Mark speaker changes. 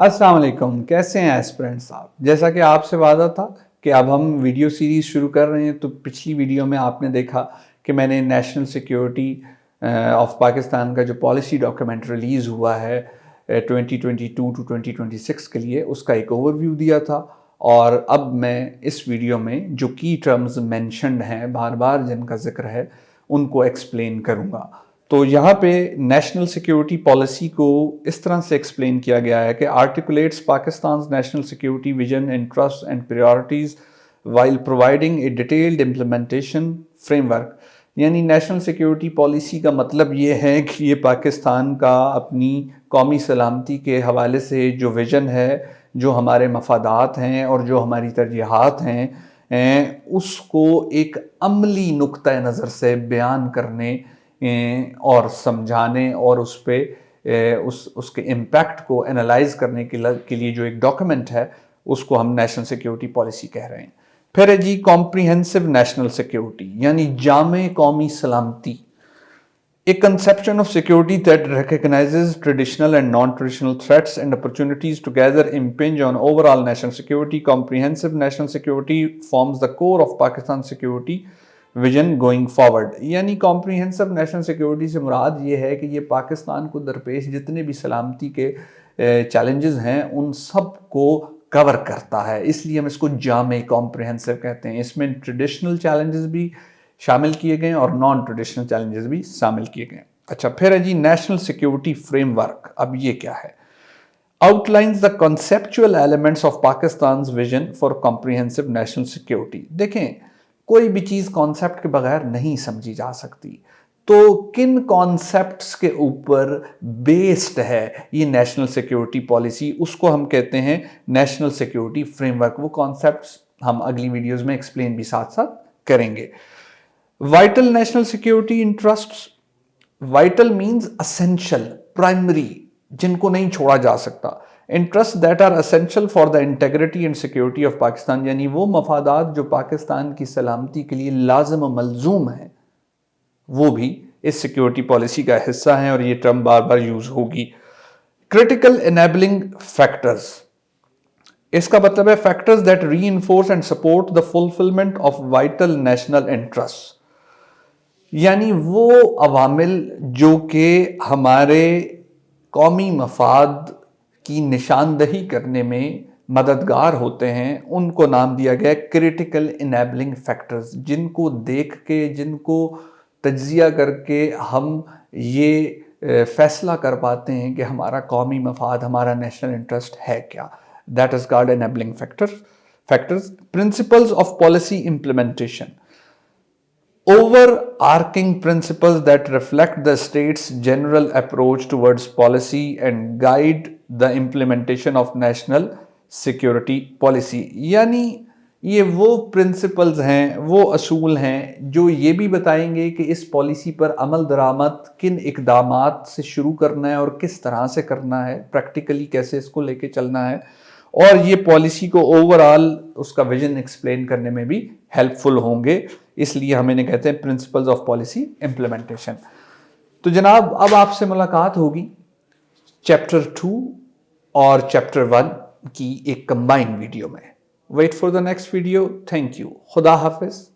Speaker 1: अस्सलाम वालेकुम, कैसे हैं एस्पिरेंट्स साहब। जैसा कि आपसे वादा था कि अब हम वीडियो सीरीज़ शुरू कर रहे हैं, तो पिछली वीडियो में आपने देखा कि मैंने नेशनल सिक्योरिटी ऑफ पाकिस्तान का जो पॉलिसी डॉक्यूमेंट रिलीज़ हुआ है 2022 टू 2026 के लिए, उसका एक ओवरव्यू दिया था। और अब मैं इस वीडियो में जो की टर्म्स मेंशन्ड हैं, बार बार जिनका जिक्र है, उनको एक्सप्लेन करूँगा। तो यहाँ पे नेशनल सिक्योरिटी पॉलिसी को इस तरह से एक्सप्लेन किया गया है कि articulates Pakistan national security vision, interest and priorities while providing A detailed implementation framework. यानी नेशनल सिक्योरिटी पॉलिसी का मतलब ये है कि ये पाकिस्तान का अपनी कौमी सलामती के हवाले से जो विजन है, जो हमारे मफादात हैं और जो हमारी तरजीहात हैं, उसको एक अमली नुक्ता नज़र से बयान करने और समझाने और उस पे उसके इम्पैक्ट को एनालाइज करने के लिए जो एक डॉक्यूमेंट है, उसको हम नेशनल सिक्योरिटी पॉलिसी कह रहे हैं। फिर है जी कॉम्प्रिहेंसिव नेशनल सिक्योरिटी, यानी जामे कौमी सलामती। A conception of security that recognizes traditional and non-traditional threats and opportunities together impinge on overall national security. Comprehensive national security forms the core of Pakistan's security vision going forward. यानी comprehensive national security से मुराद ये है कि ये पाकिस्तान को दरपेश जितने भी सलामती के चैलेंजेस हैं, उन सब को कवर करता है, इसलिए हम इसको जामे कॉम्प्रिहेंसिव कहते हैं। इसमें ट्रेडिशनल चैलेंजेस भी शामिल किए गए और नॉन ट्रेडिशनल चैलेंजेस भी शामिल किए गए। अच्छा, फिर है जी नेशनल सिक्योरिटी फ्रेमवर्क। अब ये क्या है? Outlines the conceptual elements of Pakistan vision for comprehensive national security. देखें, कोई भी चीज़ कॉन्सेप्ट के बगैर नहीं समझी जा सकती, तो किन कॉन्सेप्ट्स के ऊपर बेस्ड है ये नेशनल सिक्योरिटी पॉलिसी, उसको हम कहते हैं नेशनल सिक्योरिटी फ्रेमवर्क। वो कॉन्सेप्ट्स हम अगली वीडियोस में एक्सप्लेन भी साथ साथ करेंगे। Vital national security interests. Vital means essential, primary, जिनको नहीं छोड़ा जा सकता। Interest that are essential for the integrity and security of Pakistan, यानी वो मफादात जो पाकिस्तान की सलामती के लिए लाजिम मलजूम है, वो भी इस सिक्योरिटी पॉलिसी का हिस्सा है और ये टर्म बार बार यूज होगी। क्रिटिकल इनेबलिंग फैक्टर्स, इसका मतलब है factors that reinforce and support the fulfilment of vital national interest, यानी वो अवामिल जो कि हमारे कौमी मफाद की निशानदही करने में मददगार होते हैं, उनको नाम दिया गया क्रिटिकल इनेबलिंग फैक्टर्स, जिनको देख के, जिनको तज्जिया करके हम ये फैसला कर पाते हैं कि हमारा कौमी मफाद, हमारा नेशनल इंटरेस्ट है क्या। That is called enabling factors. Principles of policy implementation, overarching principles that reflect the state's general approach towards policy and guide the implementation of national security policy। यानी ये वो प्रिंसिपल्स हैं, वो असूल हैं जो ये भी बताएंगे कि इस पॉलिसी पर अमल दरामद किन इकदामात से शुरू करना है और किस तरह से करना है, प्रैक्टिकली कैसे इसको लेके चलना है, और ये पॉलिसी को ओवरऑल उसका विजन एक्सप्लेन करने में भी हेल्पफुल होंगे। इसलिए हम इन्हें कहते हैं प्रिंसिपल्स ऑफ पॉलिसी इंप्लीमेंटेशन। तो जनाब, अब आपसे मुलाकात होगी चैप्टर 2 और चैप्टर 1 की एक कंबाइंड वीडियो में। Wait for the next video. Thank you. खुदा हाफिज।